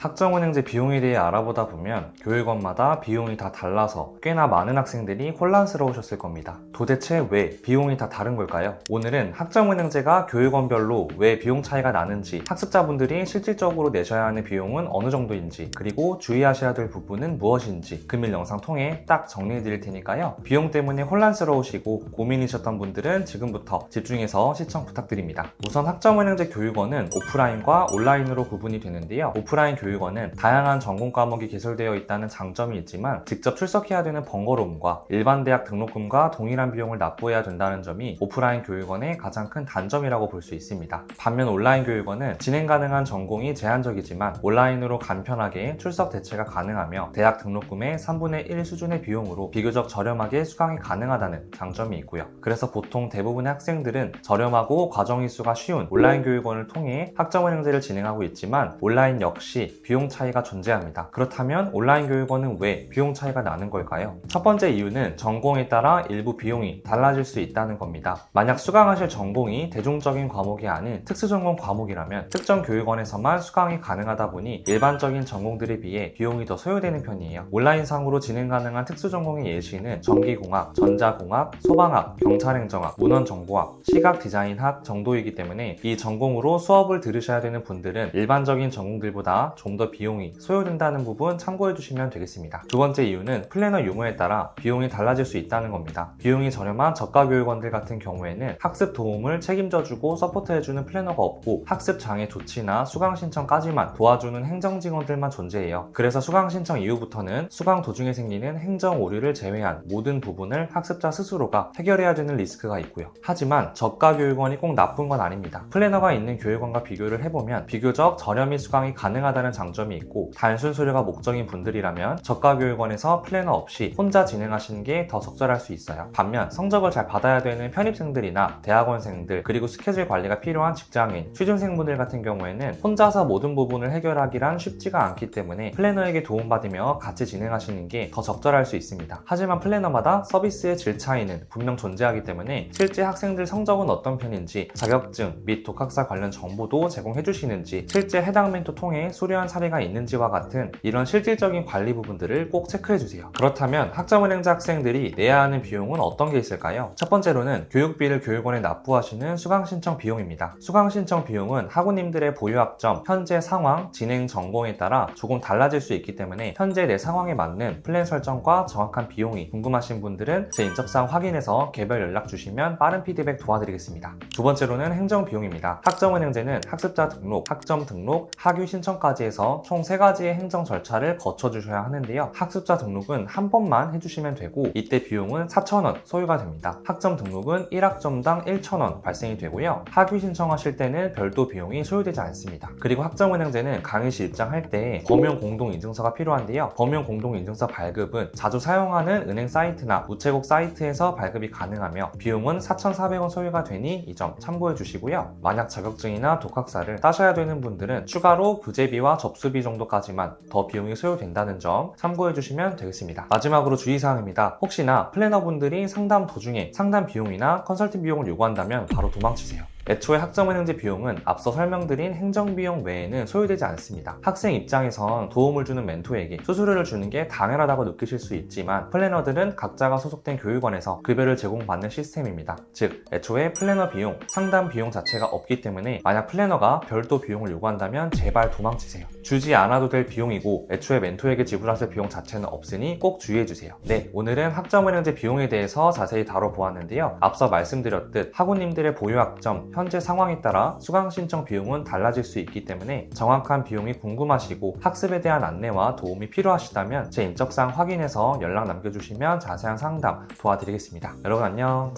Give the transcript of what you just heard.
학점은행제 비용에 대해 알아보다 보면 교육원마다 비용이 다 달라서 꽤나 많은 학생들이 혼란스러우셨을 겁니다. 도대체 왜 비용이 다 다른 걸까요? 오늘은 학점은행제가 교육원별로 왜 비용 차이가 나는지, 학습자분들이 실질적으로 내셔야 하는 비용은 어느 정도인지, 그리고 주의하셔야 될 부분은 무엇인지 금일 영상 통해 딱 정리해 드릴 테니까요. 비용 때문에 혼란스러우시고 고민이셨던 분들은 지금부터 집중해서 시청 부탁드립니다. 우선 학점은행제 교육원은 오프라인과 온라인으로 구분이 되는데요. 오프라인 교육원은 다양한 전공 과목이 개설되어 있다는 장점이 있지만 직접 출석해야 되는 번거로움과 일반 대학 등록금과 동일한 비용을 납부해야 된다는 점이 오프라인 교육원의 가장 큰 단점이라고 볼 수 있습니다. 반면 온라인 교육원은 진행 가능한 전공이 제한적이지만 온라인으로 간편하게 출석 대체가 가능하며 대학 등록금의 3분의 1 수준의 비용으로 비교적 저렴하게 수강이 가능하다는 장점이 있고요. 그래서 보통 대부분의 학생들은 저렴하고 과정 이수가 쉬운 온라인 교육원을 통해 학점은행제를 진행하고 있지만 온라인 역시 비용 차이가 존재합니다. 그렇다면 온라인 교육원은 왜 비용 차이가 나는 걸까요? 첫 번째 이유는 전공에 따라 일부 비용이 달라질 수 있다는 겁니다. 만약 수강하실 전공이 대중적인 과목이 아닌 특수전공 과목이라면 특정 교육원에서만 수강이 가능하다 보니 일반적인 전공들에 비해 비용이 더 소요되는 편이에요. 온라인상으로 진행 가능한 특수전공의 예시는 전기공학, 전자공학, 소방학, 경찰행정학, 문헌정보학, 시각디자인학 정도이기 때문에 이 전공으로 수업을 들으셔야 되는 분들은 일반적인 전공들보다 좀 더 비용이 소요된다는 부분 참고해 주시면 되겠습니다. 두 번째 이유는 플래너 유무에 따라 비용이 달라질 수 있다는 겁니다. 비용이 저렴한 저가 교육원들 같은 경우에는 학습 도움을 책임져주고 서포트해주는 플래너가 없고 학습 장애 조치나 수강 신청까지만 도와주는 행정직원들만 존재해요. 그래서 수강 신청 이후부터는 수강 도중에 생기는 행정 오류를 제외한 모든 부분을 학습자 스스로가 해결해야 되는 리스크가 있고요. 하지만 저가 교육원이 꼭 나쁜 건 아닙니다. 플래너가 있는 교육원과 비교를 해보면 비교적 저렴히 수강이 가능하다는 장점이 있고 단순 수료가 목적인 분들이라면 저가 교육원에서 플래너 없이 혼자 진행하시는 게 더 적절할 수 있어요. 반면 성적을 잘 받아야 되는 편입생들이나 대학원생들, 그리고 스케줄 관리가 필요한 직장인, 취준생분들 같은 경우에는 혼자서 모든 부분을 해결하기란 쉽지가 않기 때문에 플래너에게 도움받으며 같이 진행하시는 게 더 적절할 수 있습니다. 하지만 플래너마다 서비스의 질 차이는 분명 존재하기 때문에 실제 학생들 성적은 어떤 편인지, 자격증 및 독학사 관련 정보도 제공해 주시는지, 실제 해당 멘토 통해 수료한 사례가 있는지와 같은 이런 실질적인 관리 부분들을 꼭 체크해 주세요. 그렇다면 학점은행제 학생들이 내야 하는 비용은 어떤 게 있을까요? 첫 번째로는 교육비를 교육원에 납부하시는 수강신청 비용입니다. 수강신청 비용은 학우님들의 보유학점, 현재 상황, 진행 전공에 따라 조금 달라질 수 있기 때문에 현재 내 상황에 맞는 플랜 설정과 정확한 비용이 궁금하신 분들은 제 인적사항 확인해서 개별 연락 주시면 빠른 피드백 도와드리겠습니다. 두 번째로는 행정 비용입니다. 학점은행제는 학습자 등록, 학점 등록, 학위 신청까지 해서 총 3가지의 행정 절차를 거쳐주셔야 하는데요. 학습자 등록은 한 번만 해주시면 되고 이때 비용은 4,000원 소요가 됩니다. 학점 등록은 1학점당 1,000원 발생이 되고요. 학위 신청하실 때는 별도 비용이 소요되지 않습니다. 그리고 학점은행제는 강의 시 입장할 때 범용 공동인증서가 필요한데요. 범용 공동인증서 발급은 자주 사용하는 은행 사이트나 우체국 사이트에서 발급이 가능하며 비용은 4,400원 소요가 되니 이 점 참고해 주시고요. 만약 자격증이나 독학사를 따셔야 되는 분들은 추가로 교재비와 접수비 정도까지만 더 비용이 소요된다는 점 참고해 주시면 되겠습니다. 마지막으로 주의사항입니다. 혹시나 플래너분들이 상담 도중에 상담 비용이나 컨설팅 비용을 요구한다면 바로 도망치세요. 애초에 학점은행제 비용은 앞서 설명드린 행정비용 외에는 소요되지 않습니다. 학생 입장에선 도움을 주는 멘토에게 수수료를 주는 게 당연하다고 느끼실 수 있지만 플래너들은 각자가 소속된 교육원에서 급여를 제공받는 시스템입니다. 즉, 애초에 플래너 비용, 상담 비용 자체가 없기 때문에 만약 플래너가 별도 비용을 요구한다면 제발 도망치세요. 주지 않아도 될 비용이고 애초에 멘토에게 지불하실 비용 자체는 없으니 꼭 주의해주세요. 네, 오늘은 학점은행제 비용에 대해서 자세히 다뤄보았는데요. 앞서 말씀드렸듯 학우님들의 보유학점, 현재 상황에 따라 수강 신청 비용은 달라질 수 있기 때문에 정확한 비용이 궁금하시고 학습에 대한 안내와 도움이 필요하시다면 제 인적사항 확인해서 연락 남겨주시면 자세한 상담 도와드리겠습니다. 여러분 안녕.